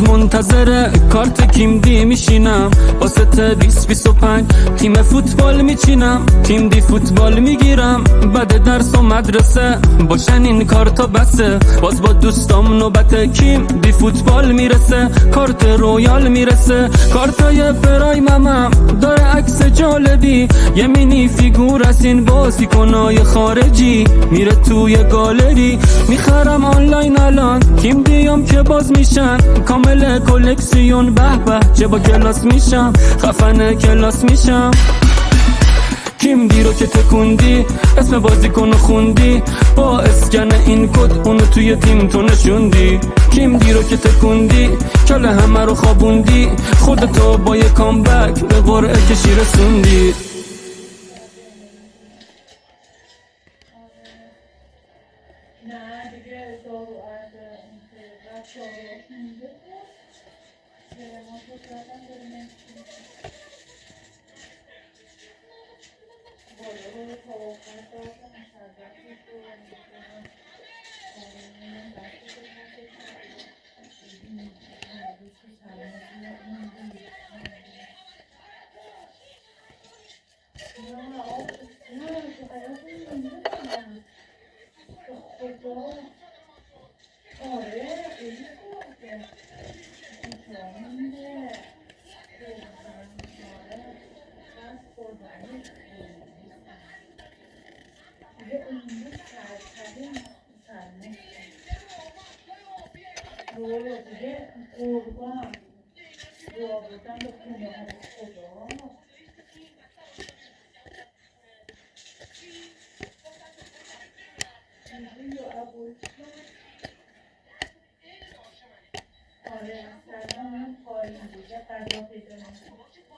روز منتظر کارت کیم دی میشینم واسه 2025 تیم فوتبال میچینم تیم دی فوتبال میگیرم بعد درس و مدرسه باشن این کارتا بسه باز با دوستام نوبت کیم دی فوتبال میرسه کارت رویال میرسه کارتای پرایمم داره عکس جالبی یه مینی فیگور از این بازیکنای خارجی میره توی گالری میخرم آنلاین الان کیم دیام که باز میشن کامل کلکسیون به به چه با کلاس میشم خفن کلاس میشم کیم دی رو که تکوندی اسم بازیکنو خوندی با اسکن این کد اونو توی تیم تو نشوندی کیم دی رو که تکوندی کل همه رو خوابوندی خودتو با یه کامبک به قرعه کشی رسوندی نه دیگه دارو از بچه ها رو مونده ما تو کردن داریم بالا رو توافن دارم شربتی تو آره، سلام من پایین دیگه قضا پیدا نکنم